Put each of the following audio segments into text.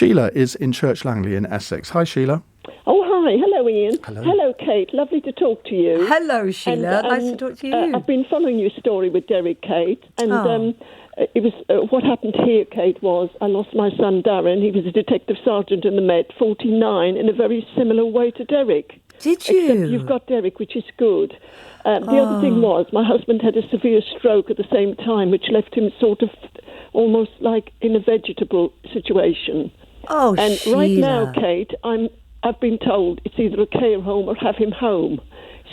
Sheila is in Church Langley in Essex. Hi, Sheila. Oh, hi. Hello, Iain. Hello. Kate. Lovely to talk to you. Hello, Sheila. Nice to talk to you. I've been following your story with Derek, Kate, and it was what happened here, Kate, was I lost my son, Darren. He was a detective sergeant in the Met, 49, in a very similar way to Derek. Did you? Except you've got Derek, which is good. The other thing was my husband had a severe stroke at the same time, which left him sort of almost like in a vegetable situation. Oh, and Sheila. Right now, Kate, I've been told it's either a care home or have him home.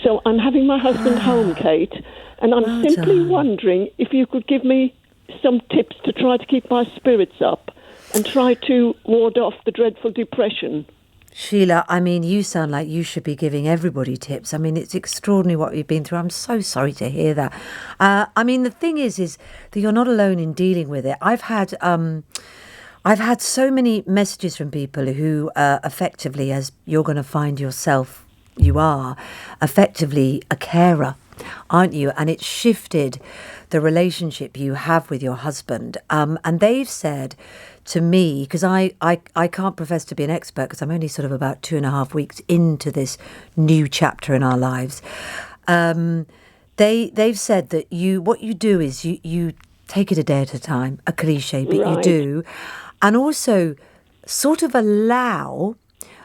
So I'm having my husband home, Kate, and I'm simply wondering if you could give me some tips to try to keep my spirits up and try to ward off the dreadful depression. Sheila, I mean, you sound like you should be giving everybody tips. I mean, it's extraordinary what you've been through. I'm so sorry to hear that. I mean, the thing is that you're not alone in dealing with it. I've had so many messages from people who effectively, as you're going to find yourself, you are effectively a carer, aren't you? And it's shifted the relationship you have with your husband. And they've said to me, because I can't profess to be an expert because I'm only sort of about 2.5 weeks into this new chapter in our lives. They've said that what you do is you take it a day at a time, a cliche, but you do. And also sort of allow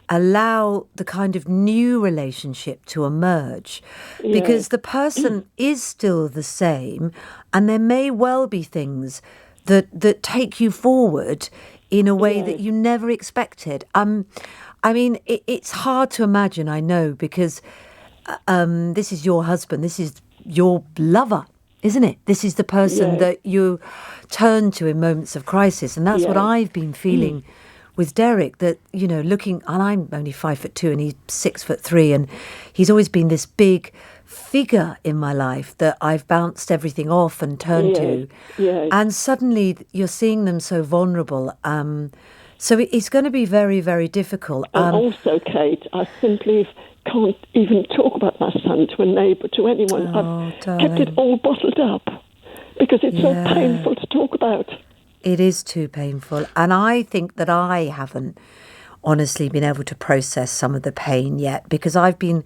the kind of new relationship to emerge, because the person is still the same, and there may well be things that take you forward in a way that you never expected. I mean, it's hard to imagine, I know, because this is your husband, this is your lover, isn't it? This is the person that you turn to in moments of crisis. And that's what I've been feeling with Derek, that, you know, and I'm only 5'2" and he's 6'3", and he's always been this big figure in my life that I've bounced everything off and turned to. And suddenly you're seeing them so vulnerable. So it's going to be very, very difficult. And also, Kate, I simply can't even talk about my son to a neighbour, to anyone. I've kept it all bottled up because it's so painful to talk about. It is too painful. And I think that I haven't honestly been able to process some of the pain yet, because I've been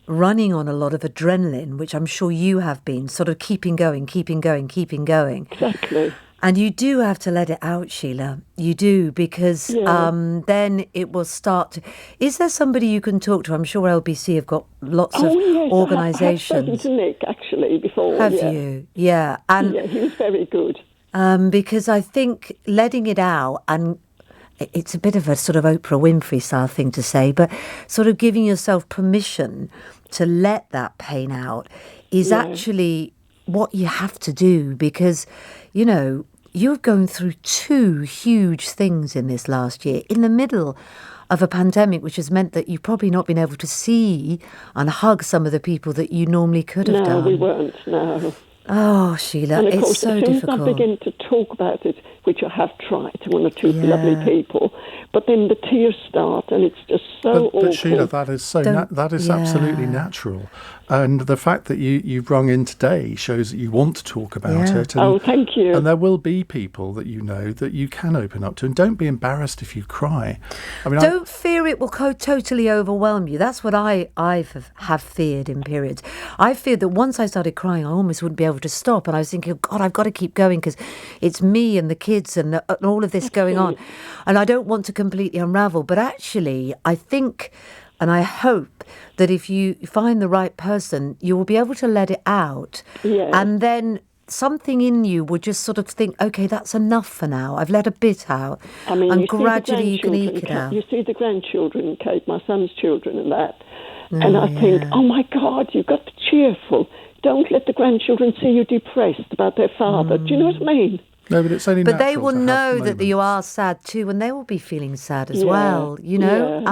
running on a lot of adrenaline, which I'm sure you have been, sort of keeping going. Exactly. And you do have to let it out, Sheila. You do, because then it will start to... Is there somebody you can talk to? I'm sure LBC have got lots of organisations. I've spoken to Nick, actually, before. Have you? Yeah. And he was very good. Because I think letting it out, and it's a bit of a sort of Oprah Winfrey style thing to say, but sort of giving yourself permission to let that pain out is actually what you have to do, because, you know, you're going through 2 huge things in this last year, in the middle of a pandemic, which has meant that you've probably not been able to see and hug some of the people that you normally could have done. No, we weren't, no. Oh, Sheila, and of it's course, so as soon difficult. as I begin to talk about it, which I have tried to 1 or 2 lovely people, but then the tears start, and it's just so awful. But Sheila, that is that is absolutely natural. And the fact that you've rung in today shows that you want to talk about it. And, thank you. And there will be people that you know that you can open up to. And don't be embarrassed if you cry. I mean, don't fear it will totally overwhelm you. That's what I have feared in periods. I feared that once I started crying, I almost wouldn't be able to stop. And I was thinking, God, I've got to keep going because it's me and the kids and all of this going on. And I don't want to completely unravel. But actually, I think... and I hope that if you find the right person, you will be able to let it out. And then something in you will just sort of think, OK, that's enough for now. I've let a bit out. I mean, and gradually you can eke it out. You see the grandchildren, Kate, my son's children and that. And I think, oh, my God, you've got to be cheerful. Don't let the grandchildren see you depressed about their father. Do you know what I mean? No, but it's only But they will natural to have know moments. that you are sad too, and they will be feeling sad as well, you know.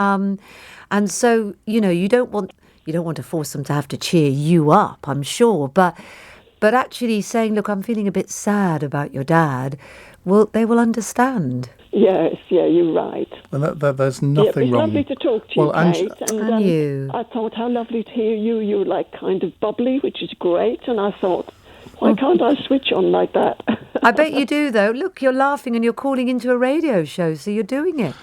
And so, you know, you don't want to force them to have to cheer you up, I'm sure, but actually saying, look, I'm feeling a bit sad about your dad, they will understand. Yes, you're right. And there's nothing wrong. It's lovely to talk to you, Kate. And you. I thought, how lovely to hear you. You're like kind of bubbly, which is great. And I thought, why can't I switch on like that? I bet you do, though. Look, you're laughing and you're calling into a radio show, so you're doing it.